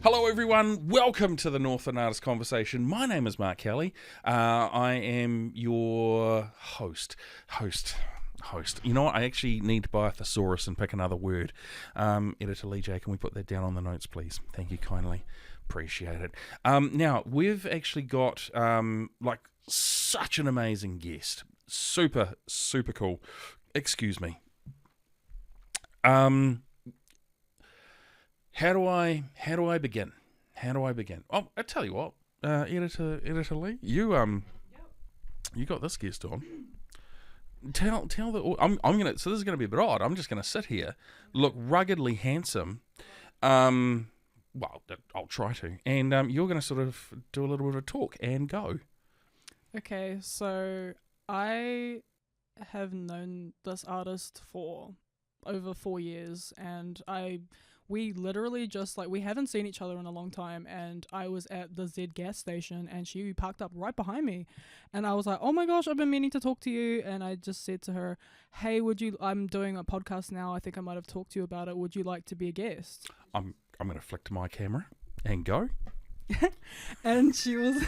Hello everyone, welcome to the Northland Artists Conversation. My name is Mark Kelly. I am your host. You know what, I actually need to buy a thesaurus and pick another word. Editor LeeJay, can we put that down on the notes please? Thank you kindly. Appreciate it. Now, we've actually got such an amazing guest. Super cool. Excuse me. How do I begin? Oh, I tell you what, Editor Lee, you got this guest on. Tell I'm gonna. So this is gonna be a bit odd. I'm just gonna sit here, look ruggedly handsome. Well, I'll try to, and you're gonna sort of do a little bit of a talk and go. Okay, so I have known this artist for over 4 years, and we literally just we haven't seen each other in a long time, and I was at the Z gas station and she parked up right behind me, and I was like, oh my gosh, I've been meaning to talk to you. And I just said to her, hey, I'm doing a podcast now, I think I might have talked to you about it, would you like to be a guest? I'm gonna flick to my camera and go. And she was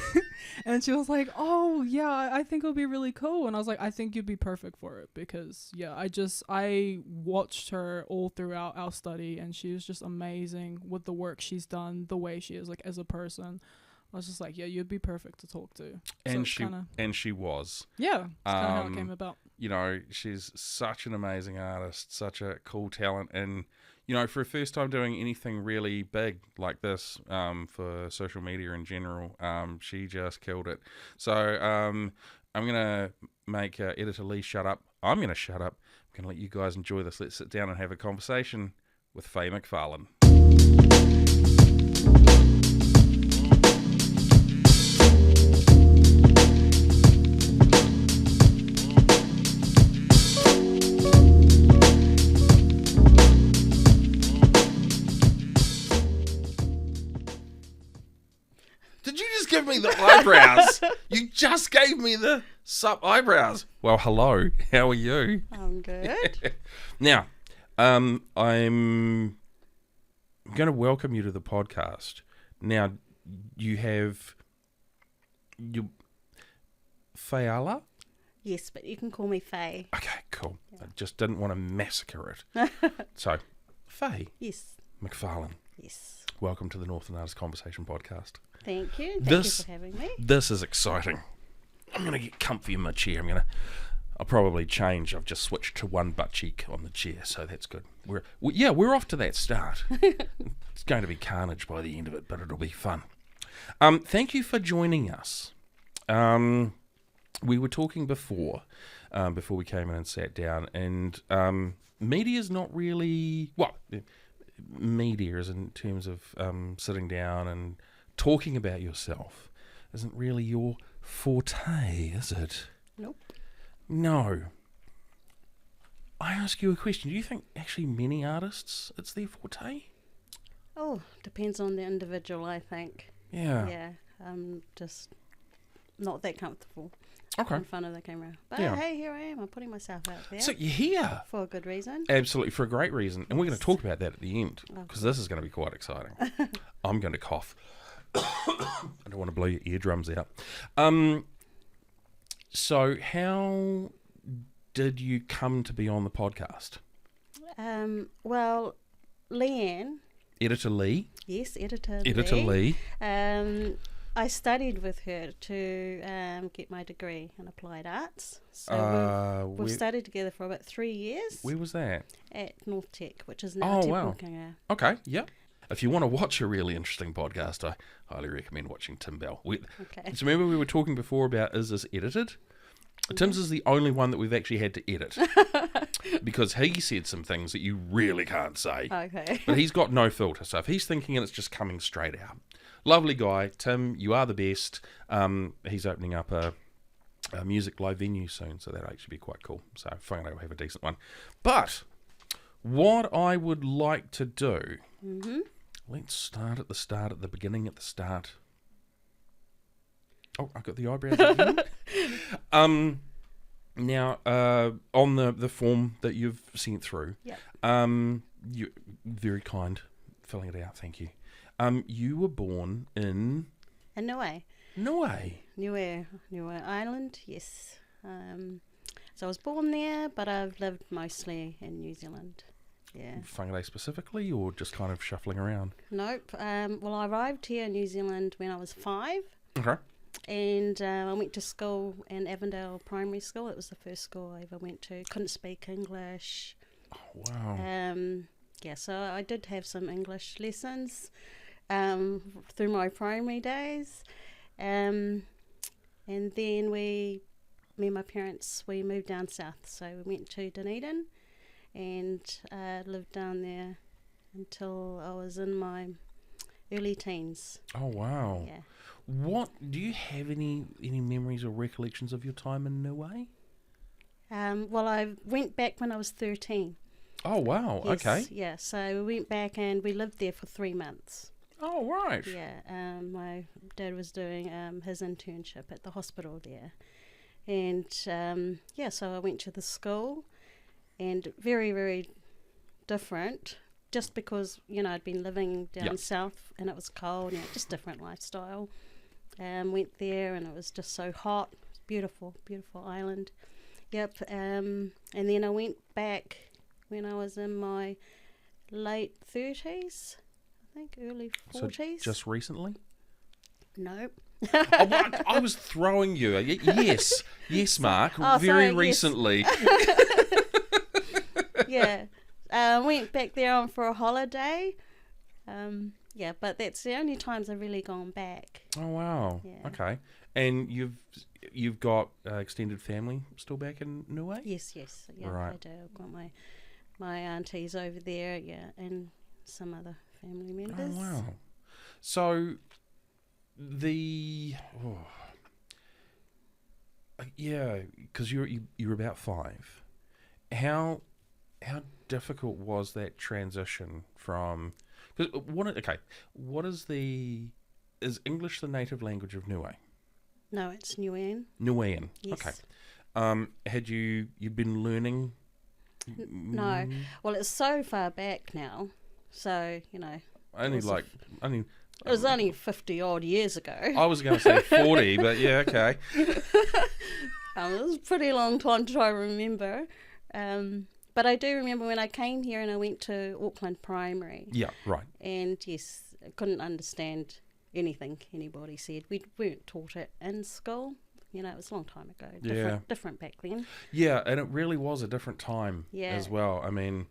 like, oh yeah, I think it'll be really cool. And I was like, I think you'd be perfect for it, because I watched her all throughout our study, and she was just amazing with the work she's done, the way she is as a person. I was just like, yeah, you'd be perfect to talk to. And so she was. Yeah, that's kind of how it came about. You know, she's such an amazing artist, such a cool talent, and you know, for a first time doing anything really big like this, for social media in general, she just killed it. So I'm going to make Editor Lee shut up. I'm going to shut up. I'm going to let you guys enjoy this. Let's sit down and have a conversation with Faye McFarlane. Give me the eyebrows. You just gave me the sup eyebrows. Well, hello. How are you? I'm good. Now, I'm going to welcome you to the podcast. Now, you have your Faye'ala? Yes, but you can call me Faye. Okay, cool. Yeah. I just didn't want to massacre it. So, Faye. Yes. McFarlane. Yes. Welcome to the Northland Artists Conversation podcast. Thank you. Thank you for having me. This is exciting. I'm going to get comfy in my chair. I'll probably change. I've just switched to one butt cheek on the chair, so that's good. We're off to that start. It's going to be carnage by the end of it, but it'll be fun. Thank you for joining us. We were talking before we came in and sat down, and media's not really... Well, media is in terms of sitting down and talking about yourself isn't really your forte, is it? Nope. No. I ask you a question. Do you think actually many artists, it's their forte? Oh, depends on the individual, I think. Yeah. Yeah. I'm just not that comfortable in front of the camera. But hey, here I am. I'm putting myself out there. So you're here. For a good reason. Absolutely, for a great reason. And we're going to talk about that at the end, because this is going to be quite exciting. I'm going to cough. I don't want to blow your eardrums out. So how did you come to be on the podcast? Well, Leanne. Editor Lee. Yes, Editor Lee. I studied with her to get my degree in applied arts. So we've studied together for about 3 years. Where was that? At North Tech, which is now Temple Kinga. Okay, yeah. If you want to watch a really interesting podcast, I highly recommend watching Tim Bell. So remember we were talking before about, is this edited? Mm-hmm. Tim's is the only one that we've actually had to edit. Because he said some things that you really can't say. Okay. But he's got no filter, so if he's thinking it, it's just coming straight out. Lovely guy. Tim, you are the best. He's opening up a music live venue soon, so that'll actually be quite cool. So finally we'll have a decent one. But what I would like to do... Mm-hmm. Let's start at the start, at the beginning, at the start. Oh, I got the eyebrows again. Now, on the form that you've sent through, yep. You very kind. filling it out. Thank you. You were born in Niue. Niue Island, yes. So I was born there, but I've lived mostly in New Zealand. Yeah. Whangarei specifically, or just kind of shuffling around? Nope. Well, I arrived here in New Zealand when I was 5. Okay. And I went to school in Avondale Primary School. It was the first school I ever went to. Couldn't speak English. Oh, wow. Yeah, so I did have some English lessons through my primary days. And then me and my parents, we moved down south. So we went to Dunedin and lived down there until I was in my early teens. Oh, wow. Yeah. What do you have any memories or recollections of your time in Niue? Well, I went back when I was 13. Oh, wow. Yes, Okay. Yeah, so we went back and we lived there for 3 months. Oh, right. Yeah, my dad was doing his internship at the hospital there. And, so I went to the school, and very, very different, just because, I'd been living down south and it was cold, just different lifestyle. Went there and it was just so hot. Beautiful, beautiful island. Yep, and then I went back when I was in my late 30s, I think, early 40s. So just recently? Nope. I was throwing you. Yes, Mark. Very recently. Yeah. Went back there for a holiday. But that's the only times I've really gone back. Oh, wow. Yeah. Okay. And you've got extended family still back in Niue? Yes. Yeah, right. I do. I've got my aunties over there, and some other family members. Oh, wow. So because you're about 5. How difficult was that transition from? Is English the native language of Niue? No, it's Niuean. Niuean. Yes. Okay. Had you been learning? No. Well, it's so far back now. So, It was only 50 odd years ago. I was going to say 40, but yeah, okay. It was a pretty long time to try to remember. But I do remember when I came here and I went to Auckland Primary. Yeah, right. And yes, I couldn't understand anything anybody said. We weren't taught it in school. It was a long time ago. Different back then. Yeah, and it really was a different time as well. I mean,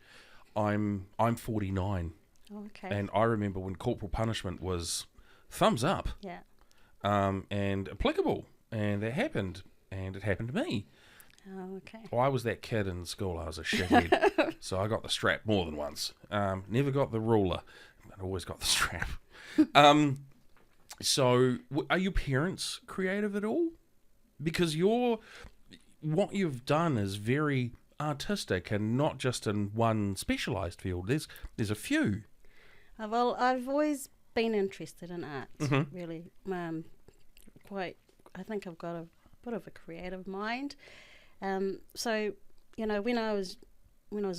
I'm 49. Oh, okay. And I remember when corporal punishment was thumbs up. Yeah. And applicable. And that happened. And it happened to me. Oh, okay. Well, I was that kid in school. I was a shithead. So I got the strap more than once. Never got the ruler. But always got the strap. So are your parents creative at all? Because what you've done is very artistic and not just in one specialised field. There's a few. Well, I've always been interested in art, really. I think I've got a bit of a creative mind. So, when I was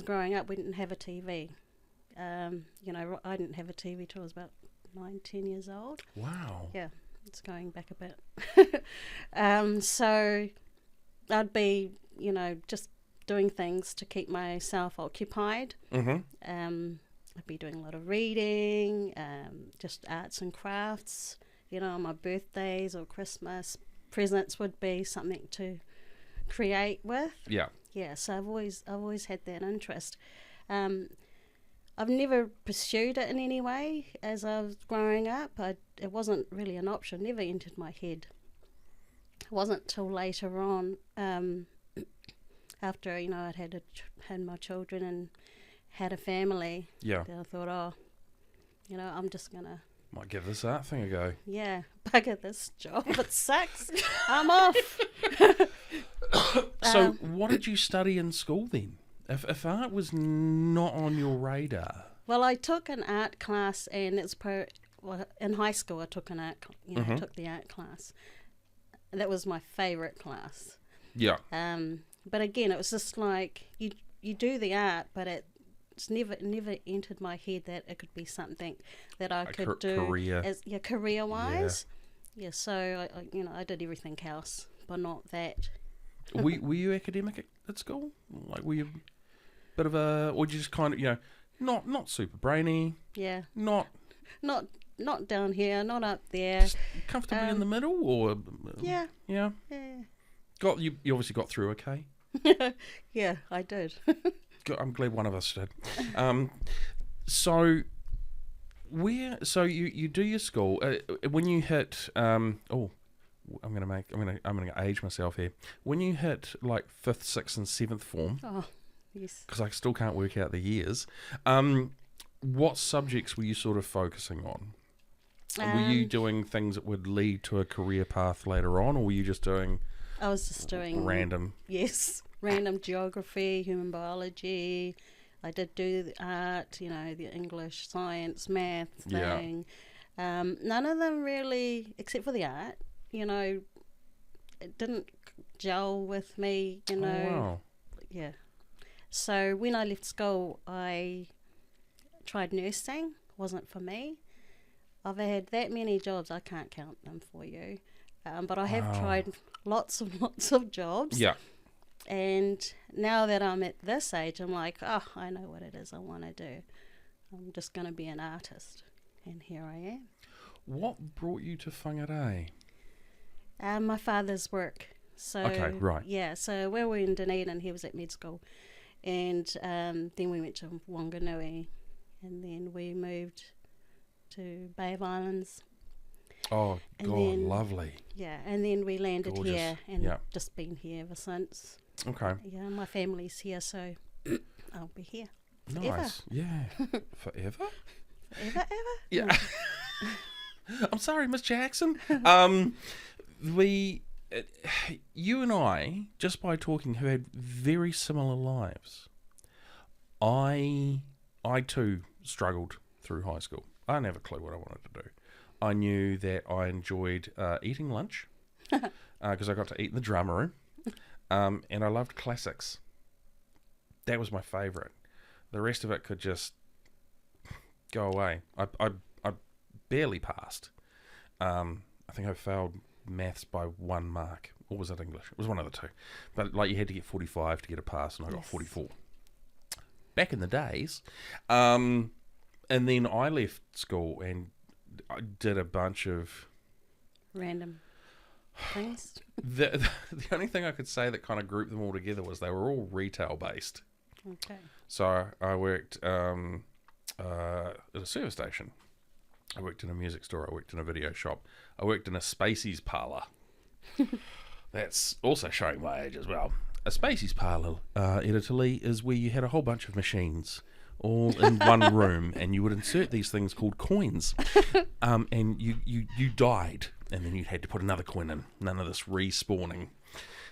growing up, we didn't have a TV. I didn't have a TV till I was about 9-10 years old. Wow. Yeah, it's going back a bit. So I'd be, just doing things to keep myself occupied. I'd be doing a lot of reading, just arts and crafts. On my birthdays or Christmas, presents would be something to create with. Yeah. Yeah, so I've always had that interest. I've never pursued it in any way as I was growing up. It wasn't really an option, never entered my head. It wasn't till later on, after, I'd had my children and had a family, that I thought, I'm just going to... Might give this art thing a go. Yeah, bugger this job. It sucks. I'm off. So what did you study in school then? If art was not on your radar? Well, I took an art class, and in high school I took an art, I took the art class. That was my favourite class. Yeah. But again, it was just like you do the art, but it's never entered my head that it could be something that I could do career. as career wise. Yeah, so I did everything else, but not that. were you academic at school? Like, were you a bit of a, or did you just kind of, not super brainy? Yeah. Not down here, not up there. just comfortably in the middle, or Yeah. yeah. You obviously got through okay. Yeah, I did. Good, I'm glad one of us did. So you do your school when you hit I'm gonna age myself here. When you hit like 5th, 6th, and 7th form. Oh, yes. Because I still can't work out the years. What subjects were you sort of focusing on? Were you doing things that would lead to a career path later on, or were you just doing? I was just doing random. Yes, random geography, human biology. I did do the art, the English, science, math thing. Yeah. None of them really, except for the art. It didn't gel with me. Oh, wow. Yeah. So when I left school, I tried nursing. Wasn't for me. I've had that many jobs, I can't count them for you. But I have tried lots of jobs. Yeah. And now that I'm at this age, I'm like, I know what it is I want to do. I'm just going to be an artist. And here I am. What brought you to Whangarei? My father's work. So, okay, right. Yeah, so we were in Dunedin, he was at med school. And then we went to Wanganui. And then we moved to Bay of Islands. Oh, And God, then- lovely. Yeah, and then we landed Gorgeous. here and Yeah. just been here ever since. Okay. Yeah, my family's here, so I'll be here. Forever. Nice. Yeah. Forever? Ever? Yeah. I'm sorry, Miss Jackson. You and I, just by talking, have had very similar lives. I too struggled through high school. I didn't have a clue what I wanted to do. I knew that I enjoyed eating lunch because I got to eat in the drama room, and I loved classics. That was my favourite. The rest of it could just go away. I barely passed. I think I failed maths by 1 mark. Or was it English? It was one of the two. But like you had to get 45 to get a pass, and I got 44. Back in the days. And then I left school and I did a bunch of Random things. the only thing I could say that kind of grouped them all together was they were all retail based. Okay. So I worked at a service station. I worked in a music store. I worked in a video shop. I worked in a Spaceys parlour. That's also showing my age as well. A Spaceys parlour, Editor Lee, is where you had a whole bunch of machines all in one room, and you would insert these things called coins, and you died, and then you had to put another coin in. None of this respawning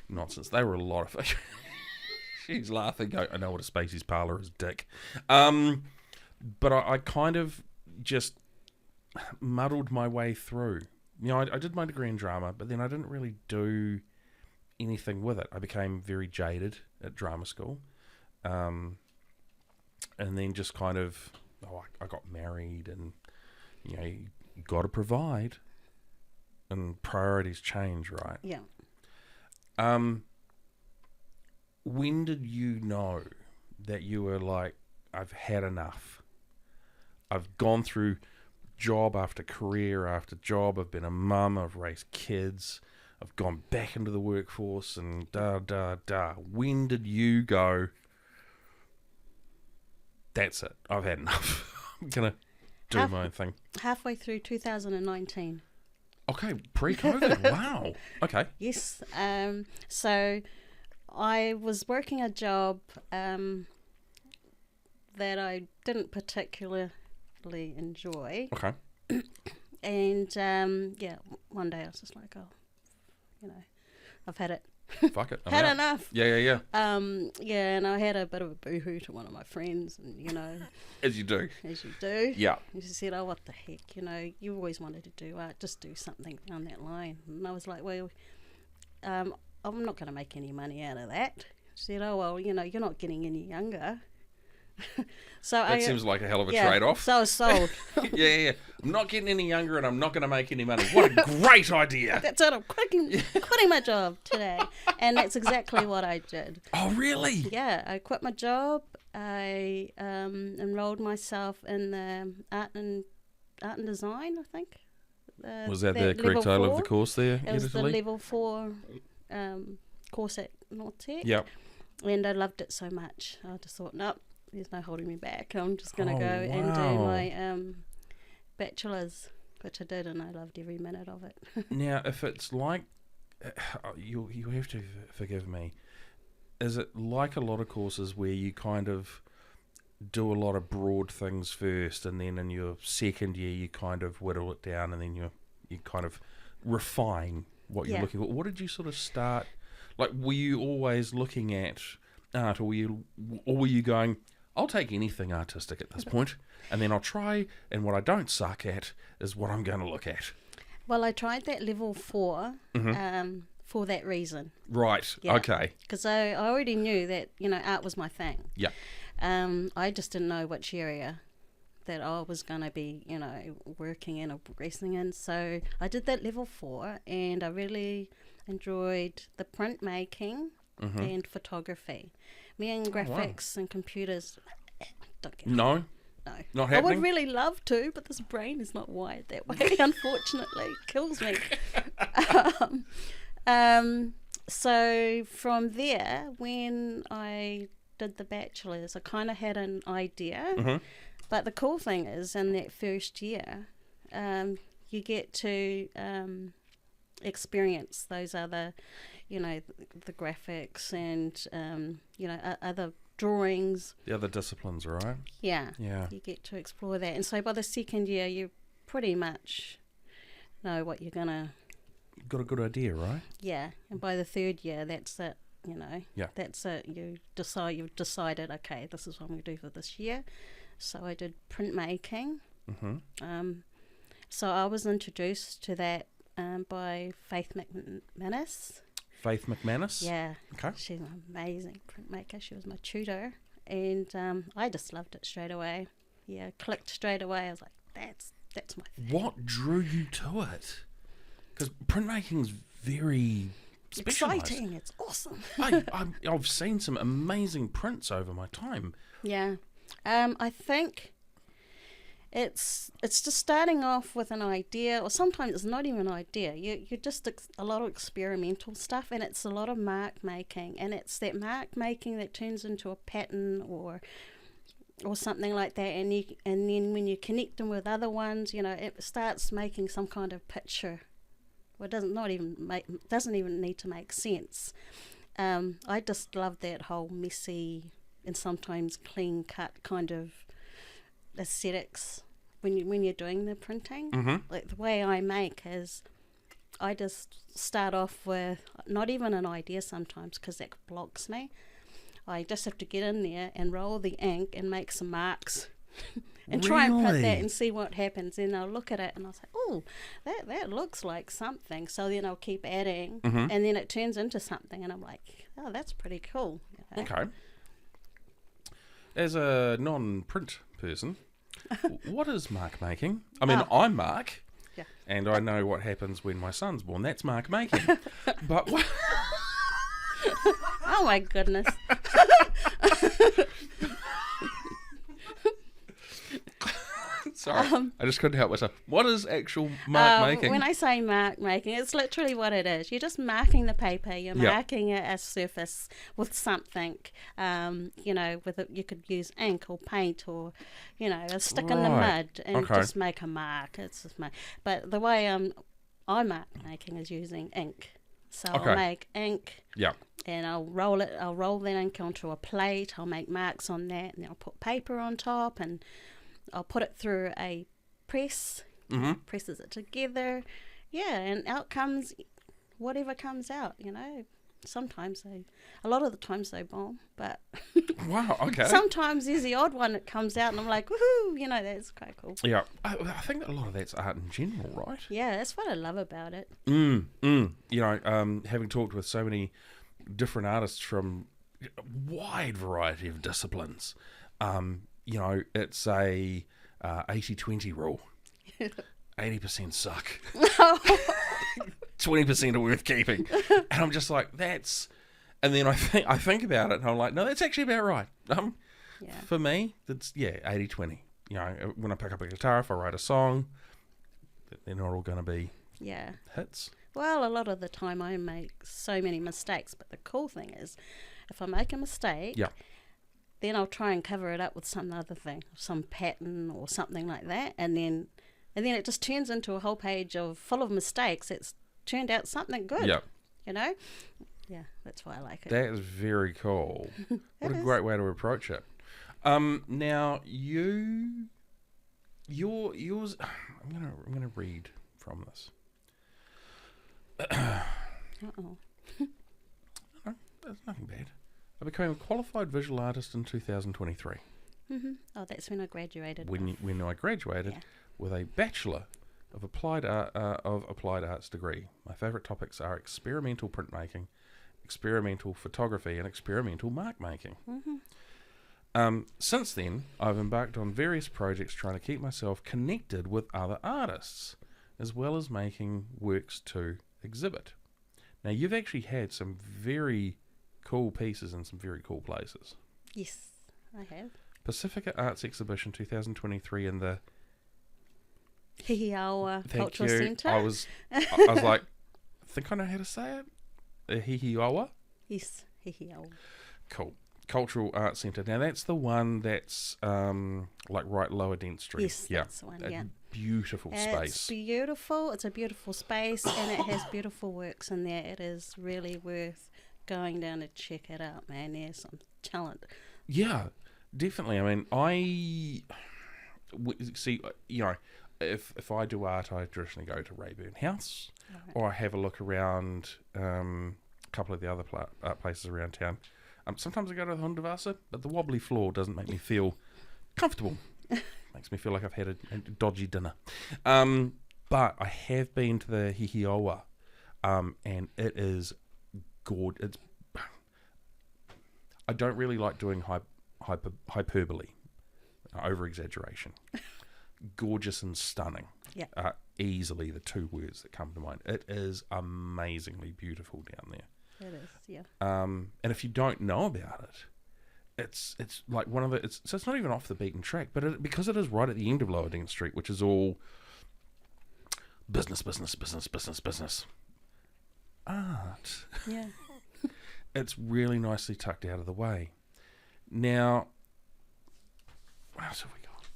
nonsense. They were a lot of... She's laughing. I know what a Spaceys parlour is, dick. But I kind of just muddled my way through. I did my degree in drama, but then I didn't really do anything with it. I became very jaded at drama school. And then just kind of, I got married, and, you got to provide, and priorities change, right? Yeah. When did you know that you were like, I've had enough? I've gone through job after career after job. I've been a mum. I've raised kids. I've gone back into the workforce and When did you go, that's it, I've had enough. I'm going to do my own thing. Halfway through 2019. Okay, pre-COVID. Wow. Okay. Yes. So I was working a job that I didn't particularly enjoy. Okay. And one day I was just like, I've had it. Fuck it. I'm Had out. enough. Yeah. And I had a bit of a boohoo to one of my friends, and As you do. as you do. Yeah. And she said, "Oh, what the heck? You always wanted to do art. Just do something down that line." And I was like, "Well, I'm not going to make any money out of that." She said, "Oh, well, you're not getting any younger." So That seems like a hell of a trade-off. So I was sold. yeah. I'm not getting any younger and I'm not going to make any money. What a great idea. That's it. I'm quitting my job today. And that's exactly what I did. Oh, really? Yeah, I quit my job. I enrolled myself in the art and design, I think. Was that the correct title of the course there? It was the level 4 course at Northland. Yep. And I loved it so much. I just thought, nope, there's no holding me back. I'm just going to go and do my bachelor's, which I did, and I loved every minute of it. Now, if it's like, you have to forgive me, is it like a lot of courses where you kind of do a lot of broad things first, and then in your second year you kind of whittle it down, and then you kind of refine what you're looking for? What did you sort of start? Like, were you always looking at art, or were you going, I'll take anything artistic at this point, and then I'll try, and what I don't suck at is what I'm going to look at? Well, I tried that level 4 for that reason. Right, Yeah. okay. Because I already knew that, art was my thing. Yeah. I just didn't know which area that I was going to be, working in or progressing in. So I did that level 4, and I really enjoyed the printmaking and photography. Me and graphics and computers, don't get No? No. Not I happening? would really love to, but this brain is not wired that way, unfortunately. It kills me. So from there, when I did the bachelor's, I kind of had an idea. But the cool thing is, in that first year, you get to experience those other, the graphics and, other drawings. The other disciplines, right? Yeah. Yeah. You get to explore that. And so by the second year, you pretty much know what you're going to... Got a good idea, right? Yeah. And by the third year, that's it, Yeah. That's it. You've decided, okay, this is what I'm going to do for this year. So I did printmaking. So I was introduced to that by Faith McManus. Faith McManus? Yeah. Okay. She's an amazing printmaker. She was my tutor. And I just loved it straight away. Yeah, clicked straight away. I was like, that's my thing. What drew you to it? Because printmaking's very specialised. Exciting. It's awesome. I've seen some amazing prints over my time. Yeah. I think it's just starting off with an idea, or sometimes it's not even an idea. You're just a lot of experimental stuff, and it's a lot of mark making, and it's that mark making that turns into a pattern or something like that, and then when you connect them with other ones, it starts making some kind of picture. Well, it doesn't even need to make sense. I just love that whole messy and sometimes clean cut kind of aesthetics when you're doing the printing. Like the way I make is I just start off with not even an idea sometimes, because that blocks me. I just have to get in there and roll the ink and make some marks and try and print that and see what happens. And I'll look at it and I'll say, oh, that looks like something. So then I'll keep adding and then it turns into something, and I'm like, oh, that's pretty cool. Okay. As a non-print person, what is mark making? I mean, I'm Mark, and I know what happens when my son's born. That's mark making. But what? Oh my goodness. Sorry, I just couldn't help myself. What is actual mark making? When I say mark making, it's literally what it is. You're just marking the paper. You're marking a surface with something. You could use ink or paint or, a stick in the mud and just make a mark. It's just but the way I mark making is using ink. So I'll make ink. Yeah. And I'll roll that ink onto a plate. I'll make marks on that, and then I'll put paper on top, and I'll put it through a press, presses it together, and out comes whatever comes out, Sometimes a lot of the times they bomb, but wow, okay. Sometimes there's the odd one that comes out, and I'm like, woohoo, that's quite cool. Yeah, I think that a lot of that's art in general, right? Yeah, that's what I love about it. Having talked with so many different artists from a wide variety of disciplines, You know, it's a 80-20 rule. 80% suck. 20% are worth keeping. And I'm just like, that's... And then I think about it and I'm like, no, that's actually about right. For me, it's, 80-20. You know, when I pick up a guitar, if I write a song, they're not all going to be hits. Well, a lot of the time I make so many mistakes, but the cool thing is, if I make a mistake, then I'll try and cover it up with some other thing, some pattern or something like that, and then it just turns into a whole page full of mistakes. It's turned out something good. Yep. You know? Yeah, that's why I like it. That is very cool. What a great way to approach it. Now yours. I'm gonna read from this. Uh-oh. No, that's nothing bad. I became a qualified visual artist in 2023. Oh, that's when I graduated. When I graduated with a Bachelor of Applied Arts degree. My favourite topics are experimental printmaking, experimental photography, and experimental mark making. Since then, I've embarked on various projects trying to keep myself connected with other artists, as well as making works to exhibit. Now, you've actually had some very cool pieces in some very cool places. Yes, I have. Pacifica Arts Exhibition 2023 in the Faye'ala Cultural Centre. I was like, I think I know how to say it. Faye'ala? Yes, Faye'ala. Cool. Cultural Arts Centre. Now, that's the one that's like right Lower Dent Street. Yes, that's the one, Beautiful space. It's beautiful. It's a beautiful space, and it has beautiful works in there. It is really worth going down to check it out, man. There's some talent. Yeah, definitely. I mean, see, you know, if I do art, I traditionally go to Rayburn House, or I have a look around a couple of the other places around town. Sometimes I go to the Hundavasa, but the wobbly floor doesn't make me feel comfortable. Makes me feel like I've had a dodgy dinner. But I have been to the Hihiawa, and it is gorgeous. I don't really like doing hyperbole, over-exaggeration. Gorgeous and stunning. Yeah. Are easily the two words that come to mind. It is amazingly beautiful down there. It is, yeah. And if you don't know about it, it's like one of the... So it's not even off the beaten track, but because it is right at the end of Lower Dent Street, which is all business, art. Yeah. It's really nicely tucked out of the way. Now, what else have we got?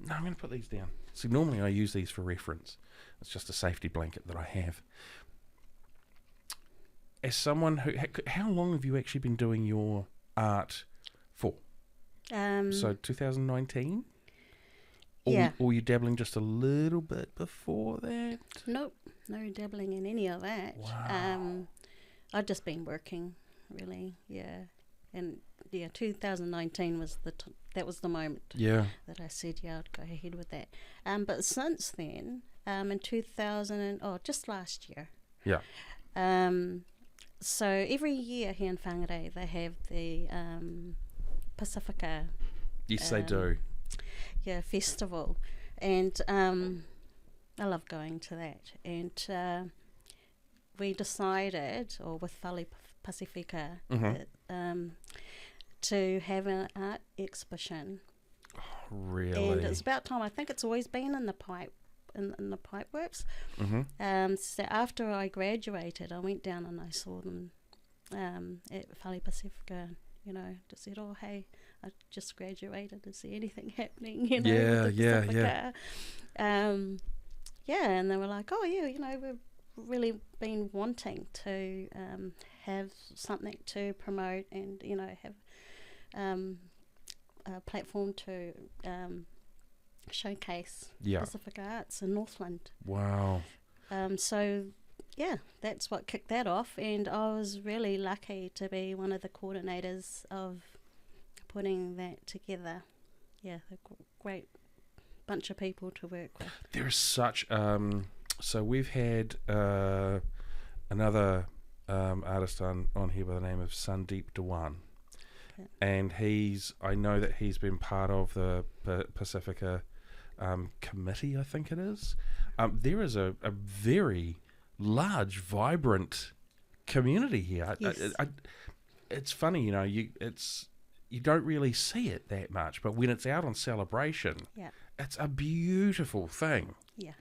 No, I'm going to put these down. See, normally I use these for reference. It's just a safety blanket that I have. As someone who... How long have you actually been doing your art for? So 2019? Yeah. Or were you dabbling just a little bit before that? Nope, no dabbling in any of that. Wow. I've just been working, really, yeah. And, 2019 was that was the moment that I said, I'd go ahead with that. But since then, in just last year. Yeah. So every year here in Whangarei, they have the Pacifica. Yes, they do. Yeah, festival, and I love going to that. And we decided, or with Whale Pacifica, to have an art exhibition. Oh, really? And it's about time. I think it's always been in the pipe. In the pipe works. So after I graduated, I went down and I saw them at Whale Pacifica. Just said, "Oh, hey, I just graduated. Is there anything happening?" With the Pacifica. And they were like, "Oh, yeah, we've really been wanting to have something to promote and have a platform to." Showcase Pacific Arts in Northland. Wow. So that's what kicked that off, and I was really lucky to be one of the coordinators of putting that together. Yeah, a great bunch of people to work with. There's such so we've had another artist on here by the name of Sandeep Dewan, and I know that he's been part of the Pacifica committee, I think it is. There is a very large, vibrant community here. Yes. It's funny, you don't really see it that much, but when it's out on celebration, it's a beautiful thing. Yeah.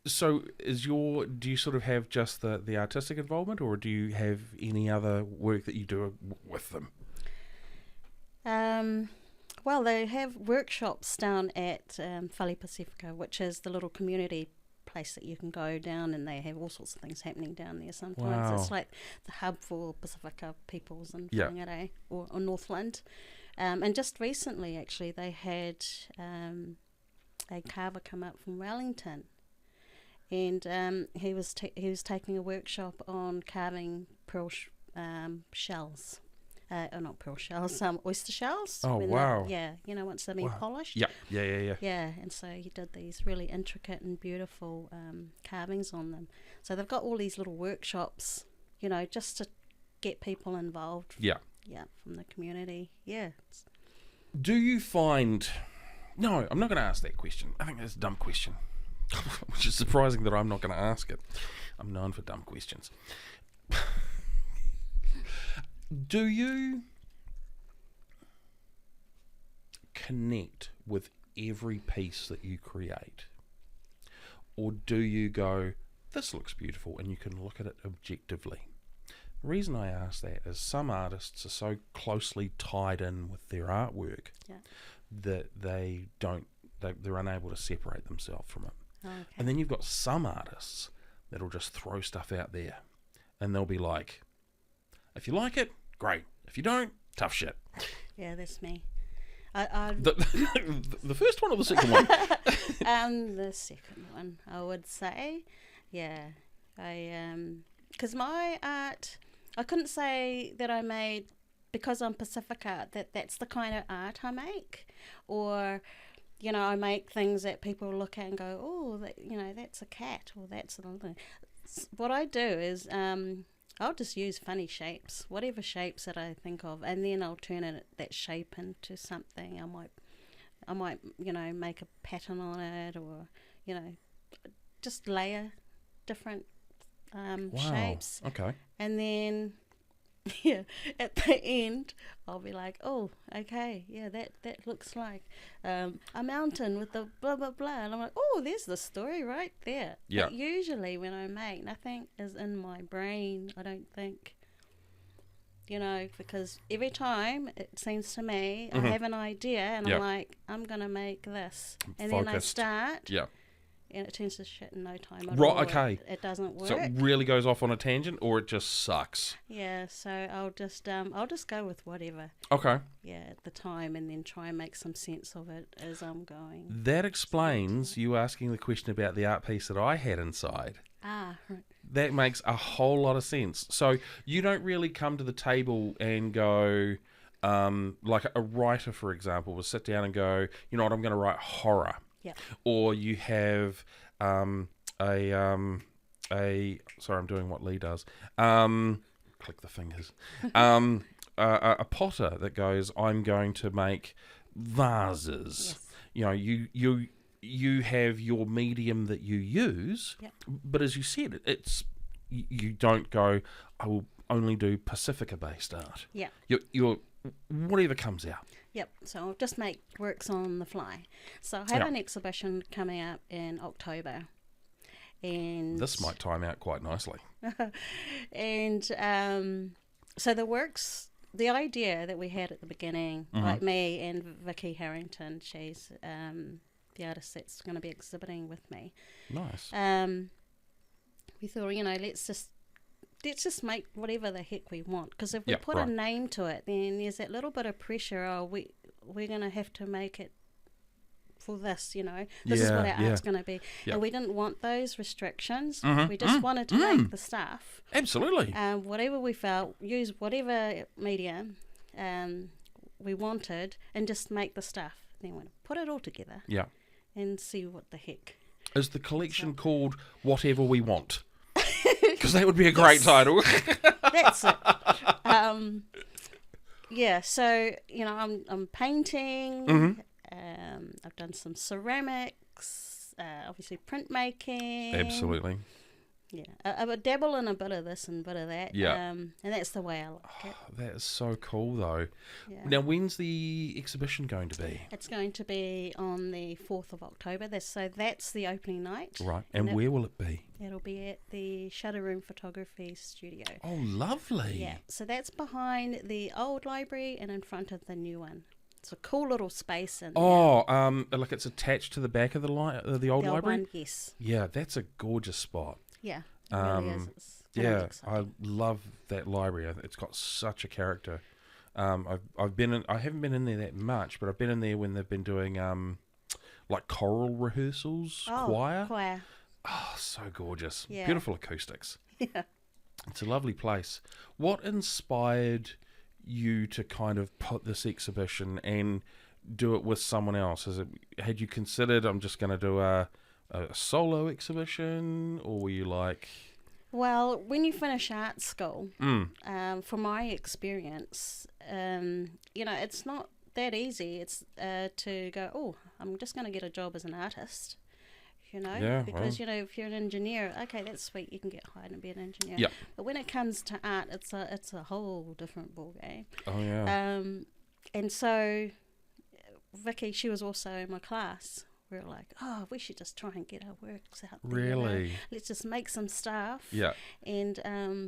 So do you sort of have just the artistic involvement, or do you have any other work that you do with them? Well, they have workshops down at Faye'ala Pacifica, which is the little community place that you can go down, and they have all sorts of things happening down there sometimes. Wow. It's like the hub for Pacifica peoples in Whangarei or Northland. And just recently, actually, they had a carver come up from Wellington, and he was taking a workshop on carving pearl shells. Not pearl shells, oyster shells. Oh, wow. Once they've been polished. Yeah. Yeah, and so he did these really intricate and beautiful carvings on them. So they've got all these little workshops, just to get people involved. Yeah. Yeah, from the community. Yeah. Do you find... No, I'm not going to ask that question. I think that's a dumb question. Which is surprising that I'm not going to ask it. I'm known for dumb questions. Do you connect with every piece that you create? Or do you go, this looks beautiful, and you can look at it objectively? The reason I ask that is some artists are so closely tied in with their artwork that they're unable to separate themselves from it. Okay. And then you've got some artists that'll just throw stuff out there, and they'll be like, if you like it, great. If you don't, tough shit. Yeah, that's me. I the first one or the second one? The second one, I would say. Yeah. Because my art, I couldn't say that I made, because I'm Pacific art, that's the kind of art I make. Or... I make things that people look at and go, oh, that's a cat, or that's another thing. What I do is I'll just use funny shapes, whatever shapes that I think of, and then I'll turn that shape into something. I might make a pattern on it, or just layer different shapes. Okay. And then at the end I'll be like, oh, okay, that looks like a mountain with the blah blah blah, and I'm like, oh, there's the story right there. But usually when I make, nothing is in my brain. I don't think, because every time it seems to me I have an idea and I'm like, I'm gonna make this, and then I start and it turns to shit in no time at all. Okay. It doesn't work. So it really goes off on a tangent, or it just sucks? Yeah, so I'll just go with whatever. Okay. Yeah, at the time, and then try and make some sense of it as I'm going. That explains you asking the question about the art piece that I had inside. Ah, right. That makes a whole lot of sense. So you don't really come to the table and go, like a writer, for example, will sit down and go, you know what, I'm going to write horror. Yeah. Or you have sorry, I'm doing what Lee does. Click the fingers. A potter that goes, I'm going to make vases. Yes. You have your medium that you use, but as you said, you don't go, I will only do Pacifica-based art. Yeah. You're whatever comes out. Yep, so I'll just make works on the fly. So I have an exhibition coming up in October. And this might time out quite nicely. And so the works, the idea that we had at the beginning, like me and Vicky Harrington, she's the artist that's going to be exhibiting with me. Nice. We thought, let's just make whatever the heck we want, because if we put a name to it, then there's that little bit of pressure. We're going to have to make it for this, this is what our art's going to be. And we didn't want those restrictions. We just wanted to make the stuff. Absolutely. Whatever we felt, use whatever medium we wanted, and just make the stuff. Then we'll put it all together. Yeah. And see what the heck. Is the collection called Whatever We Want? Because that would be a great title. That's it. yeah, so I'm painting. I've done some ceramics, obviously printmaking. Absolutely. Yeah, I would dabble in a bit of this and a bit of that. Yeah. And that's the way I like it. That is so cool, though. Yeah. Now, when's the exhibition going to be? It's going to be on the 4th of October. That's the opening night. Right. And where will it be? It'll be at the Shutter Room Photography Studio. Oh, lovely. Yeah. So that's behind the old library and in front of the new one. It's a cool little space in there. Oh, like it's attached to the back of the old the library? Old one, yes. Yeah, that's a gorgeous spot. Yeah, it really is. It's gonna Yeah, look exciting. I love that library. It's got such a character. I've been in. I haven't been in there that much, but I've been in there when they've been doing like choral rehearsals, choir. Oh, so gorgeous. Yeah. Beautiful acoustics. Yeah. It's a lovely place. What inspired you to kind of put this exhibition and do it with someone else? Had you considered, I'm just going to do a solo exhibition, or were you like... Well, when you finish art school, from my experience, it's not that easy. It's to go, oh, I'm just going to get a job as an artist, Yeah, because, if you're an engineer, okay, that's sweet, you can get hired and be an engineer. Yeah. But when it comes to art, it's a whole different ballgame. Oh, yeah. And so Vicky, she was also in my class. We were like, oh, we should just try and get our works out there. Really? Let's just make some stuff. Yeah. And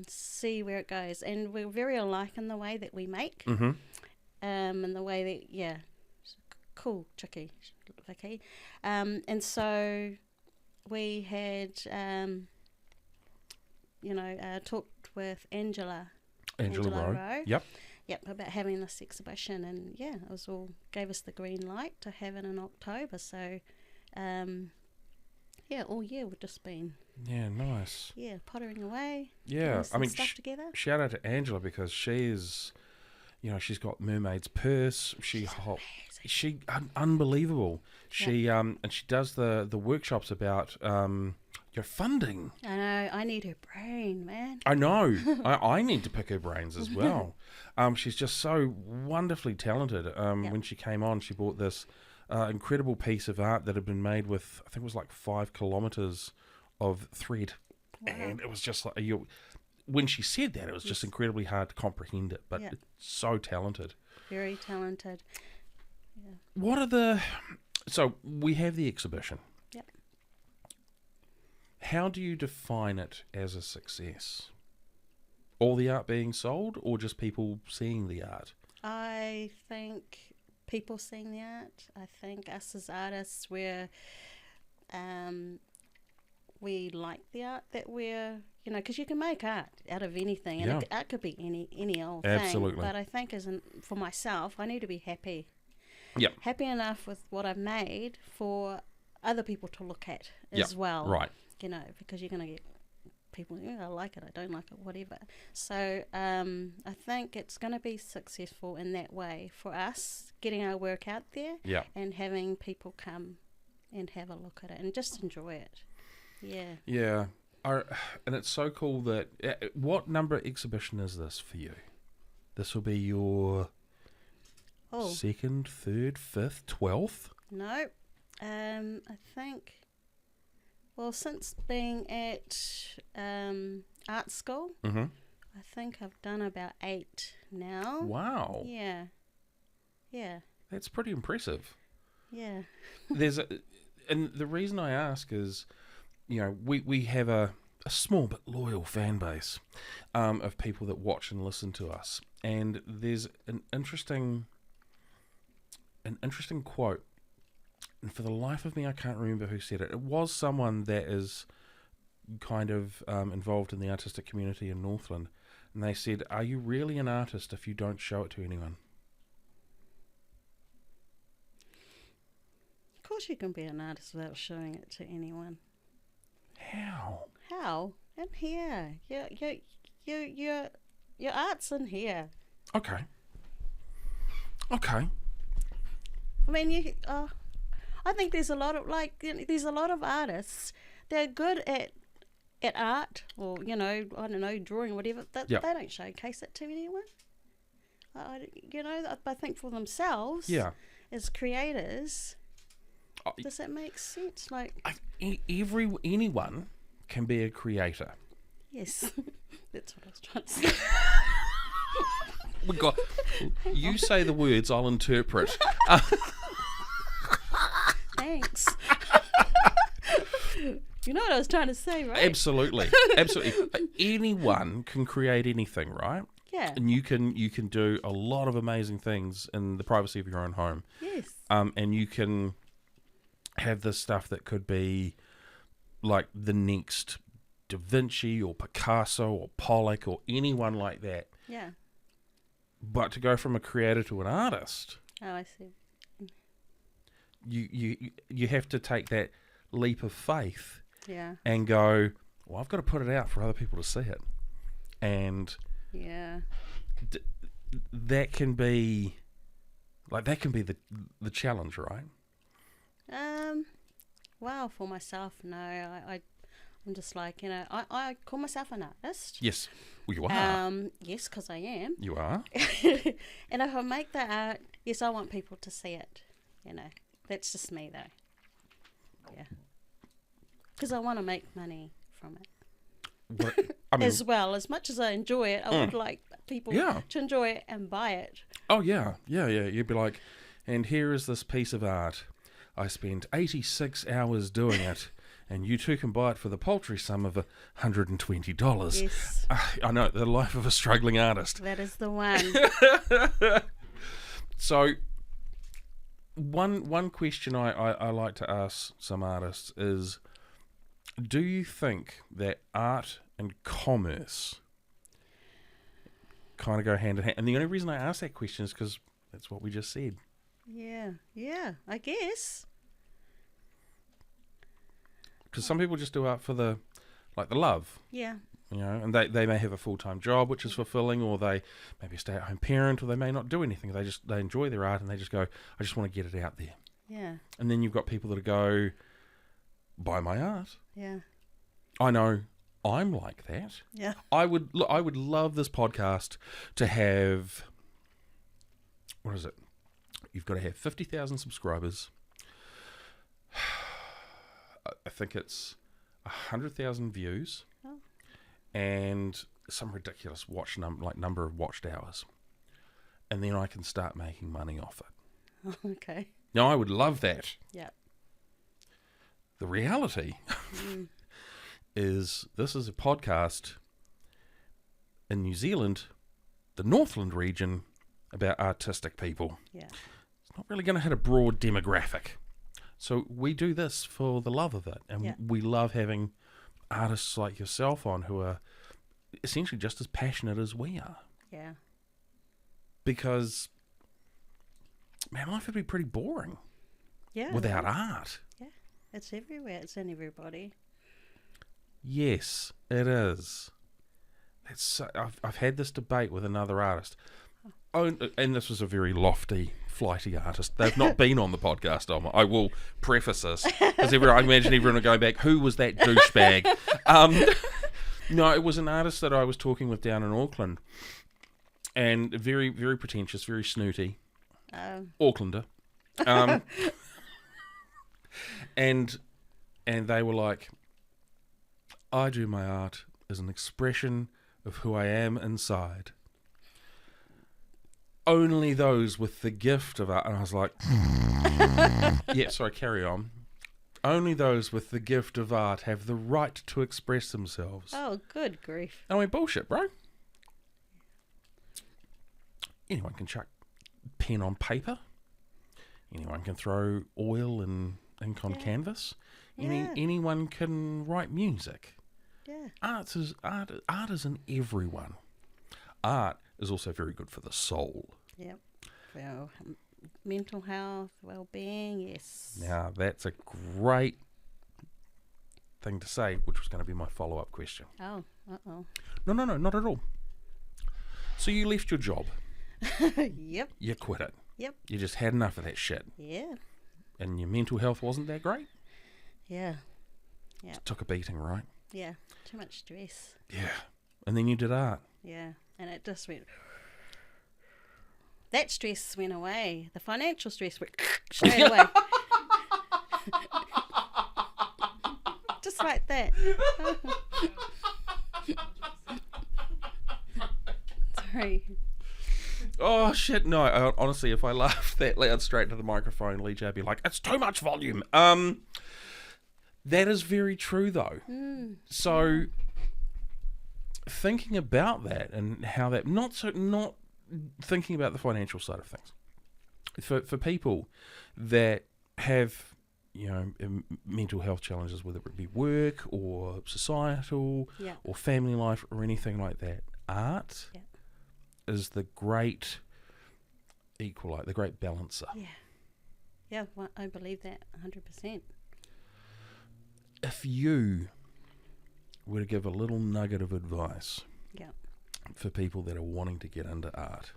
see where it goes. And we're very alike in the way that we make. Mm-hmm. And the way that, yeah, cool, tricky, Vicky. And so we had, talked with Angela Rowe. Yep. Yep, about having this exhibition, and yeah, it was gave us the green light to have it in October. So, all year we've just been nice. pottering away. Yeah, I mean, stuff together. Shout out to Angela, because she's got Mermaid's Purse. She unbelievable. She and she does the workshops about your funding. I know. I need her brain, man. I know. I need to pick her brains as well. She's just so wonderfully talented. When she came on, she brought this incredible piece of art that had been made with, I think it was like 5 kilometers of thread. Wow. And it was just like, when she said that, it was just incredibly hard to comprehend it, but it's so talented. Very talented. Yeah. What are so we have the exhibition. Yep. How do you define it as a success? All the art being sold, or just people seeing the art? I think people seeing the art. I think us as artists, we like the art that we're, because you can make art out of anything, and art could be any old thing. Absolutely. But I think for myself, I need to be happy. Yep. Happy enough with what I've made for other people to look at as well. Right. Because you're going to get people, I like it, I don't like it, whatever. So I think it's going to be successful in that way for us, getting our work out there and having people come and have a look at it and just enjoy it. Yeah. Yeah. And it's so cool that... what number exhibition is this for you? This will be your... second, third, fifth, 12th? No. I think... Well, since being at art school, I think I've done about 8 now. Wow. Yeah. Yeah. That's pretty impressive. Yeah. And the reason I ask is, we have a small but loyal fan base of people that watch and listen to us. And there's an interesting quote. And for the life of me, I can't remember who said it. It was someone that is kind of involved in the artistic community in Northland. And they said, are you really an artist if you don't show it to anyone? Of course you can be an artist without showing it to anyone. How? In here. Your art's in here. Okay. I mean, I think there's a lot of artists. They're good at art, or I don't know, drawing, whatever. They don't showcase it to anyone. I think for themselves, Yeah. as creators, I- does that make sense? Like, Anyone can be a creator. yes, that's what I was trying to say. We got. You say the words, I'll interpret. Thanks. You know what I was trying to say, right? Absolutely. Anyone can create anything, right? Yeah. And you can do a lot of amazing things in the privacy of your own home. Yes. And you can have this stuff that could be like the next Da Vinci or Picasso or Pollock or anyone like that. Yeah. But to go from a creator to an artist, Oh, I see. you have to take that leap of faith Yeah. and go, well, I've got to put it out for other people to see it. And Yeah. that can be the challenge, right? Well, for myself, no. I'm just like, I call myself an artist. Yes. Well, you are. Yes, because I am. You are. And if I make the art, yes, I want people to see it. That's just me, though. Yeah. Because I want to make money from it. As well, as much as I enjoy it, I would like people to enjoy it and buy it. Oh, yeah. You'd be like, and here is this piece of art. I spent 86 hours doing it, and you too can buy it for the paltry sum of $120. Yes. I know, the life of a struggling artist. That is the one. So, one question I like to ask some artists is, do you think that art and commerce kind of go hand in hand? And the only reason I ask that question is because that's what we just said. Yeah, I guess. Because some people just do art for the love, Yeah. and they may have a full-time job which is fulfilling, or they may be a stay-at-home parent, or they may not do anything. They enjoy their art and they just go, I just want to get it out there. Yeah. And then you've got people that go, buy my art. Yeah. I know I'm like that. Yeah. I would love this podcast to have, what is it? You've got to have 50,000 subscribers. I think it's 100,000 views, and some ridiculous number of watched hours, and then I can start making money off it. Okay. Now I would love that. Yeah. The reality is this is a podcast in New Zealand, the Northland region, about artistic people. Yeah. It's not really going to hit a broad demographic. So we do this for the love of it, and we love having artists like yourself on who are essentially just as passionate as we are. Yeah. Because, man, life would be pretty boring without art. Yeah. It's everywhere. It's in everybody. Yes, it is. I've had this debate with another artist. Oh, and this was a very lofty, flighty artist. They've not been on the podcast. I will preface this, because I imagine everyone will go back, who was that douchebag? No, it was an artist that I was talking with down in Auckland, and very, very pretentious, very snooty, Aucklander. And they were like, I do my art as an expression of who I am inside. Only those with the gift of art. And I was like, yeah, sorry, carry on. Only those with the gift of art have the right to express themselves. Oh, good grief. I mean, bullshit, bro. Anyone can chuck pen on paper. Anyone can throw oil and ink on canvas. Anyone can write music. Yeah. Art is in everyone. Art is also very good for the soul. Yep. Well, mental health, well-being, yes. Now, that's a great thing to say, which was going to be my follow-up question. Oh, uh-oh. No, not at all. So you left your job. Yep. You quit it. Yep. You just had enough of that shit. Yeah. And your mental health wasn't that great? Yeah. Yeah. Took a beating, right? Yeah. Too much stress. Yeah. And then you did art. Yeah. And it just went... that stress went away. The financial stress went straight away. Just like that. Sorry. Oh shit! No, honestly, if I laughed that loud straight to the microphone, LeeJay would be like, "It's too much volume." That is very true, though. So, thinking about that and how that not thinking about the financial side of things for people that have mental health challenges, whether it be work or societal or family life or anything like that, art is the great equalizer, the great balancer. Yeah, well, I believe that 100%. If you were to give a little nugget of advice for people that are wanting to get into art,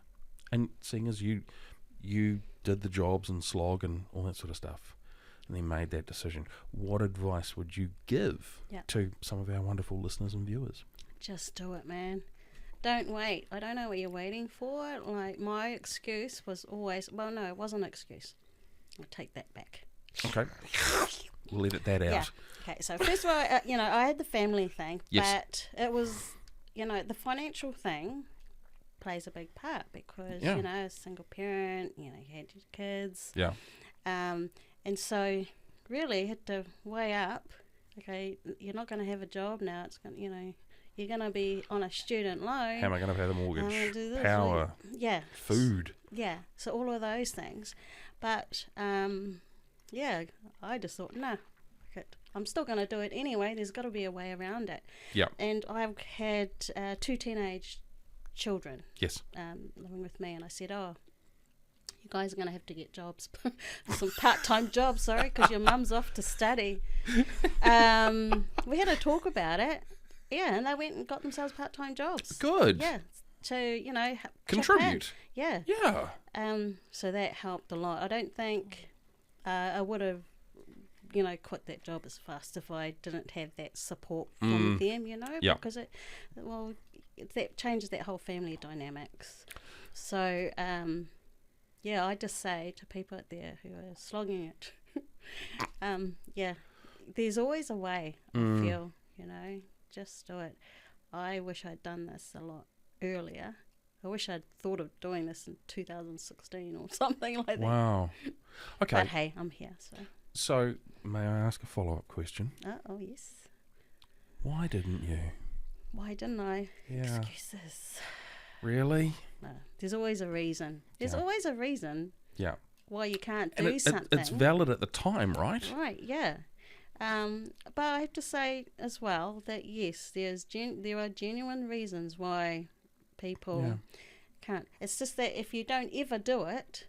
and seeing as you did the jobs and slog and all that sort of stuff, and then made that decision, what advice would you give to some of our wonderful listeners and viewers? Just do it, man. Don't wait. I don't know what you're waiting for. Like, my excuse was always, well, no, it wasn't an excuse. I'll take that back. Okay. We'll edit that out. Yeah. Okay, so first of all, I had the family thing, but it was, the financial thing plays a big part because, a single parent, you had your kids. Yeah. And so really had to weigh up, okay, you're not going to have a job now. It's going to, you're going to be on a student loan. How am I going to pay the mortgage? Power. Food. Yeah. So all of those things. But, I just thought, no, I'm still going to do it anyway. There's got to be a way around it. Yeah. And I've had 2 teenage children living with me. And I said, you guys are going to have to get jobs, some part-time jobs, because your mum's off to study. We had a talk about it. Yeah, and they went and got themselves part-time jobs. Good. Yeah, to, contribute. Yeah. Yeah. So that helped a lot. I don't think I would have, quit that job as fast if I didn't have that support from them, because that changes that whole family dynamics. So, I just say to people out there who are slogging it, there's always a way, I feel, just do it. I wish I'd done this a lot earlier. I wish I'd thought of doing this in 2016 or something like that. Wow. Okay. But hey, I'm here, so. So, may I ask a follow-up question? Oh, yes. Why didn't you? Why didn't I? Yeah. Excuses. But No, there's always a reason. There's always a reason why you can't do something. It's valid at the time, right? Right, yeah. But I have to say as well that, yes, there are genuine reasons why people can't. It's just that if you don't ever do it,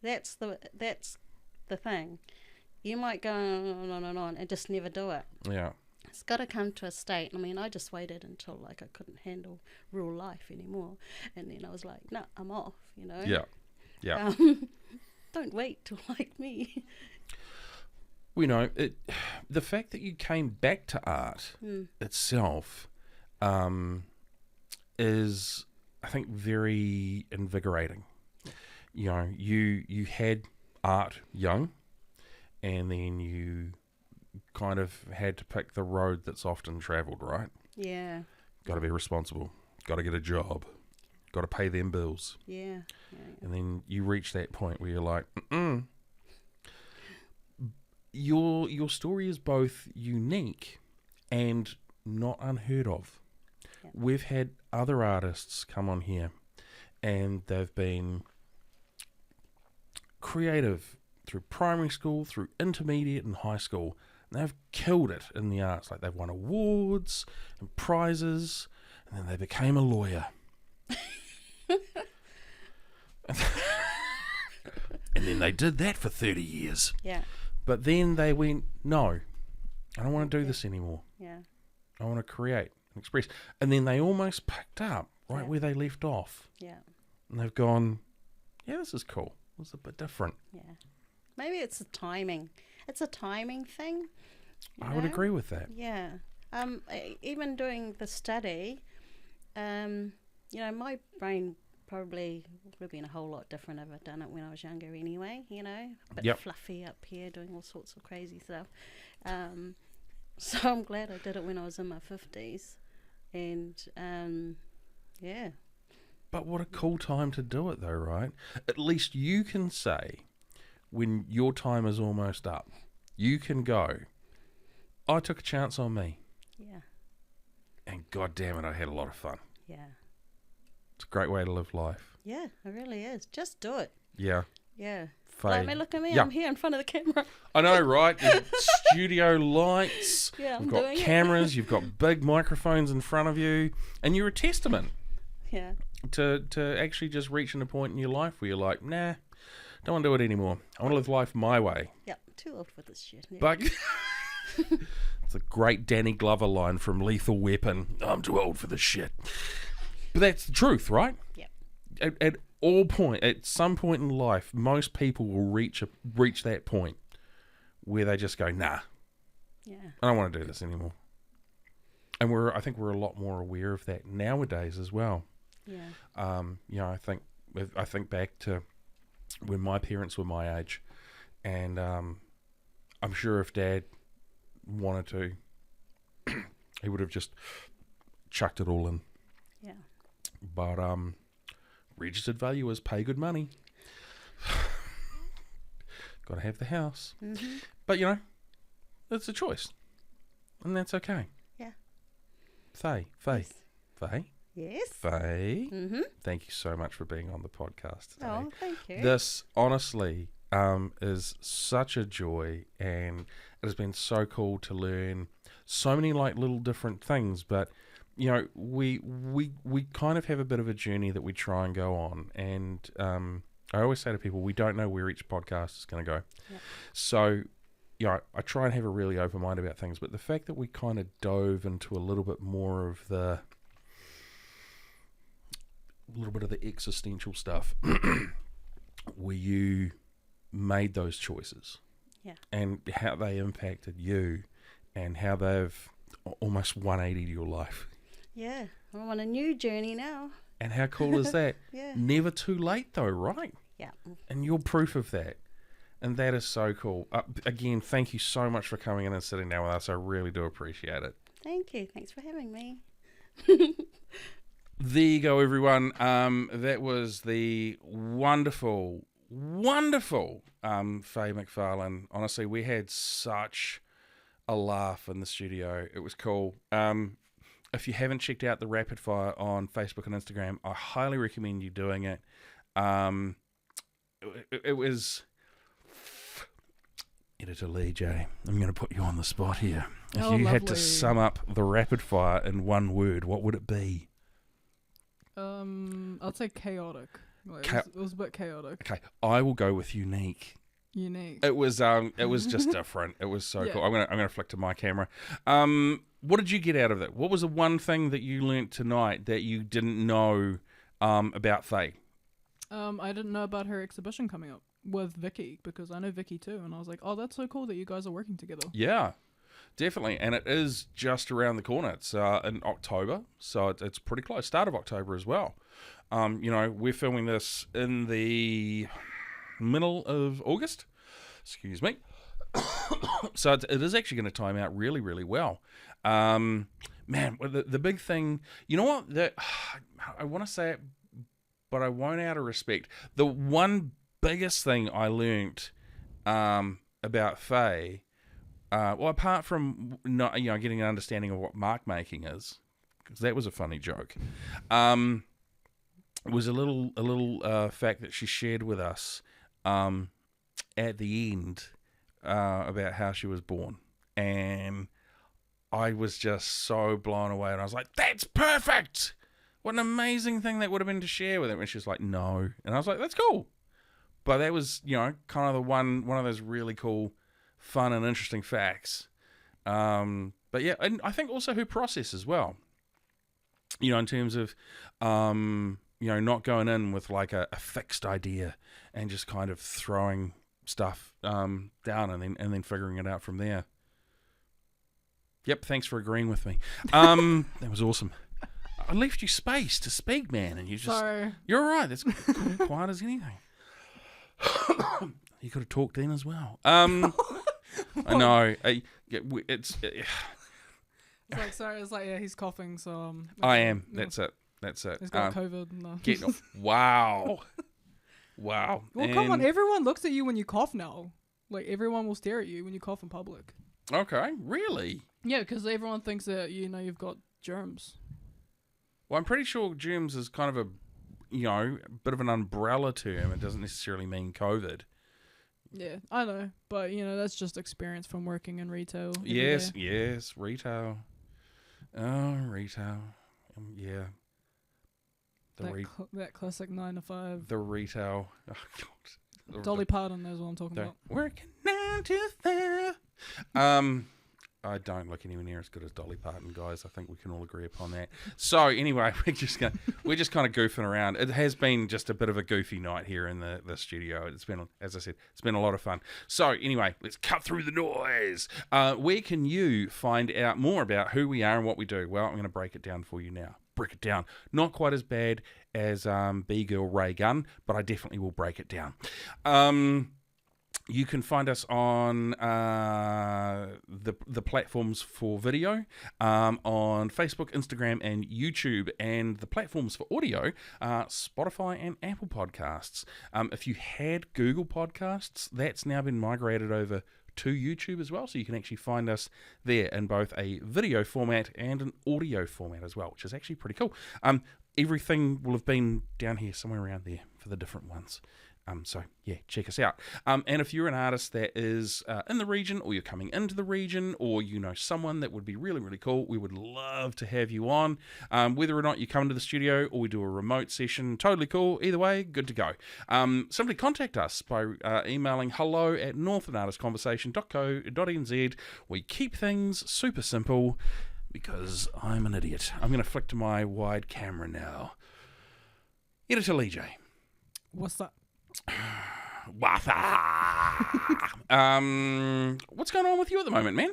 that's the thing. You might go on and just never do it. Yeah. It's got to come to a state. I mean, I just waited until I couldn't handle real life anymore, and then I was like, no, I'm off. Yeah. Don't wait till like me. The fact that you came back to art itself is, I think, very invigorating. You had art young, and then you kind of had to pick the road that's often travelled, right? Yeah. Got to be responsible. Got to get a job. Got to pay them bills. Yeah. And then you reach that point where you're like, Your story is both unique and not unheard of. Yeah. We've had other artists come on here, and they've been creative through primary school, through intermediate and high school, and they've killed it in the arts. Like, they've won awards and prizes, and then they became a lawyer. And then they did that for 30 years. Yeah. But then they went, no, I don't want to do this anymore. Yeah. I want to create and express. And then they almost picked up right where they left off. Yeah. And they've gone, yeah, this is cool. It's a bit different. Yeah. Maybe it's the timing. It's a timing thing. I would agree with that. Yeah. Even doing the study, my brain probably would have been a whole lot different if I'd done it when I was younger anyway, you know, a bit Yep. fluffy up here, doing all sorts of crazy stuff. So I'm glad I did it when I was in my 50s. And, yeah. But what a cool time to do it, though, right? At least you can say, when your time is almost up, you can go, I took a chance on me. Yeah. And God damn it, I had a lot of fun. Yeah. It's a great way to live life. Yeah, it really is. Just do it. Yeah. Yeah. Faye. Like, look at me. Yeah. I'm here in front of the camera. I know, right? The studio lights. Yeah, I'm You've got doing it. cameras. You've got big microphones in front of you. And you're a testament Yeah. to actually just reaching a point in your life where you're like, nah, don't want to do it anymore. I want to live life my way. Yep. Too old for this shit. Yeah. But it's a great Danny Glover line from Lethal Weapon. I'm too old for this shit. But that's the truth, right? Yep. At some point in life, most people will reach that point where they just go, nah, Yeah. I don't want to do this anymore. And I think we're a lot more aware of that nowadays as well. Yeah. You know, I think back to when my parents were my age, and I'm sure if Dad wanted to, he would have just chucked it all in. Yeah. But registered value is pay good money. Got to have the house. Mm-hmm. But, you know, it's a choice. And that's okay. Yeah. Faye. Yes. Faye. Mm-hmm. Thank you so much for being on the podcast today. Oh, thank you. This, honestly, is such a joy, and it has been so cool to learn so many, like, little different things, but you know, we kind of have a bit of a journey that we try and go on, and I always say to people, we don't know where each podcast is going to go. Yep. So, you know, I try and have a really open mind about things, but the fact that we kind of dove into a little bit more of the existential stuff, where you made those choices, Yeah. and how they impacted you, and how they've almost 180'd your life. Yeah. I'm on a new journey now. And how cool is that? Yeah. Never too late, though, right? Yeah. And you're proof of that. And that is so cool. Again, thank you so much for coming in and sitting down with us. I really do appreciate it. Thank you. Thanks for having me. There you go, everyone. That was the wonderful Faye McFarlane. Honestly, we had such a laugh in the studio. It was cool. If you haven't checked out the Rapid Fire on Facebook and Instagram, I highly recommend you doing it. It was... Editor LeeJay, I'm going to put you on the spot here. If you had to lovely. sum up the Rapid Fire in one word, what would it be? I'd say chaotic. Like, it was a bit chaotic. Okay, I will go with unique. Unique. It was just different. It was so Yeah. cool. I'm gonna flick to my camera. What did you get out of it? What was the one thing that you learnt tonight that you didn't know about Faye? I didn't know about her exhibition coming up with Vicky, because I know Vicky too, and I was like, oh, that's so cool that you guys are working together. Yeah, definitely. And it is just around the corner. It's in October, so it's pretty close. Start of October as well. You know, we're filming this in the middle of August. Excuse me. So it is actually going to time out really, really well. Man, the big thing, you know what? That I want to say it, but I won't out of respect. The one biggest thing I learnt about Faye, well, apart from not, you know, getting an understanding of what mark making is, because that was a funny joke, was a little fact that she shared with us at the end about how she was born, and I was just so blown away, and I was like, "That's perfect! What an amazing thing that would have been to share with him." And she was like, "No," and I was like, "That's cool." But that was, you know, kind of the one of those really cool, fun and interesting facts. But yeah, and I think also her process as well. You know, in terms of, you know, not going in with like a fixed idea and just kind of throwing stuff down and then figuring it out from there. Yep, thanks for agreeing with me. That was awesome. I left you space to speak, man, and you just... Sorry. You're all right. That's cool, quiet as anything. You could have talked then as well. I know. It's like, sorry, it's like, yeah, he's coughing, so... I am. That's it. He's got COVID. No. Wow. Wow. Well, come on. Everyone looks at you when you cough now. Like, everyone will stare at you when you cough in public. Okay, really? Yeah, because everyone thinks that, you've got germs. Well, I'm pretty sure germs is kind of a, bit of an umbrella term. It doesn't necessarily mean COVID. Yeah, I know. But, that's just experience from working in retail. Yes, retail. Oh, retail. Yeah. That classic 9 to 5. The retail. Oh, God. Dolly Parton knows what I'm talking about. Working 9 to 5. I don't look anywhere near as good as Dolly Parton, guys. I think we can all agree upon that. So anyway, we're just kind of goofing around. It has been just a bit of a goofy night here in the studio. It's been, as I said, it's been a lot of fun. So anyway, let's cut through the noise. Where can you find out more about who we are and what we do? Well, I'm going to break it down for you now. Break it down. Not quite as bad as B-Girl Ray Gunn, but I definitely will break it down. You can find us on the platforms for video, on Facebook, Instagram, and YouTube, and the platforms for audio, Spotify and Apple Podcasts. If you had Google Podcasts, that's now been migrated over to YouTube as well, so you can actually find us there in both a video format and an audio format as well, which is actually pretty cool. Everything will have been down here somewhere around there for the different ones. So, yeah, check us out. And if you're an artist that is in the region, or you're coming into the region, or you know someone that would be really, really cool, we would love to have you on. Whether or not you come into the studio or we do a remote session, totally cool. Either way, good to go. Simply contact us by emailing hello@northlandartistsconversation.co.nz. We keep things super simple because I'm an idiot. I'm going to flick to my wide camera now. Editor LeeJay. What's that? What's going on with you at the moment, man?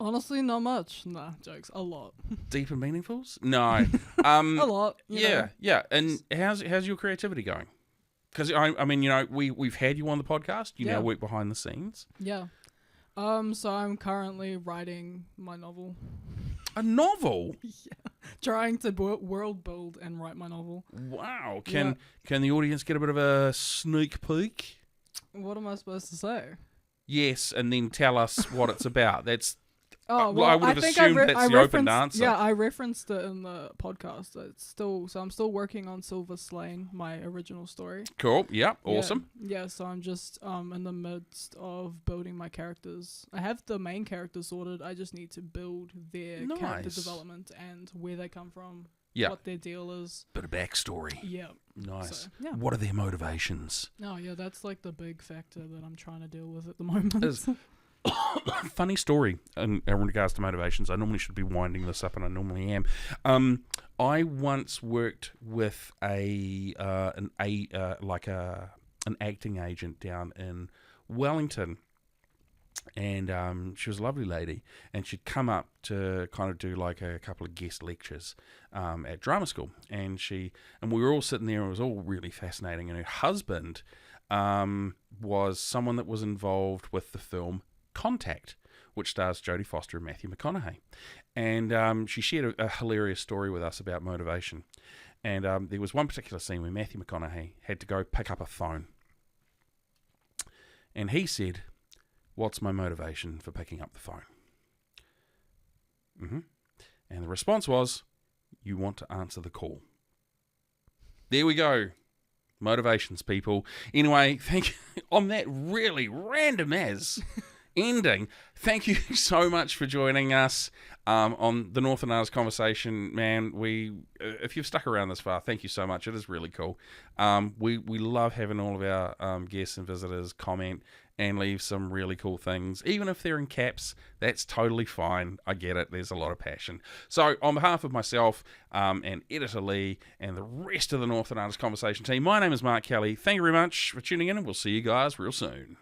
Honestly, not much. Nah, jokes. A lot. Deep and meaningfuls? No. A lot. Yeah. And how's your creativity going? Because I mean, we've had you on the podcast. You now work behind the scenes. Yeah. So I'm currently writing my novel. A novel? Yeah. Trying to world build and write my novel. Wow. Can the audience get a bit of a sneak peek? What am I supposed to say? Yes, and then tell us what it's about. That's... well, I would have assumed that's the open answer. Yeah, I referenced it in the podcast. I'm still working on Silver Slain, my original story. Cool. Yeah. Awesome. Yeah. So I'm just in the midst of building my characters. I have the main characters sorted. I just need to build their character development and where they come from. Yeah. What their deal is. Bit of backstory. Yeah. Nice. So, yeah. What are their motivations? Oh yeah, that's like the big factor that I'm trying to deal with at the moment. Funny story in regards to motivations. I normally should be winding this up, and I normally am. I once worked with an acting agent down in Wellington, and she was a lovely lady, and she'd come up to kind of do like a couple of guest lectures at drama school, and we were all sitting there, and it was all really fascinating. And her husband was someone that was involved with the film Contact, which stars Jodie Foster and Matthew McConaughey. And she shared a hilarious story with us about motivation. And there was one particular scene where Matthew McConaughey had to go pick up a phone. And he said, "What's my motivation for picking up the phone?" And the response was, "You want to answer the call." There we go. Motivations, people. Anyway, thank you. On that really random ending, thank you so much for joining us on the Northland Artists Conversation. Man, if you've stuck around this far, thank you so much. It is really cool. We love having all of our guests and visitors comment and leave some really cool things. Even if they're in caps, that's totally fine. I get it. There's a lot of passion. So on behalf of myself and Editor Lee and the rest of the Northland Artists Conversation team, my name is Mark Kelly. Thank you very much for tuning in, and we'll see you guys real soon.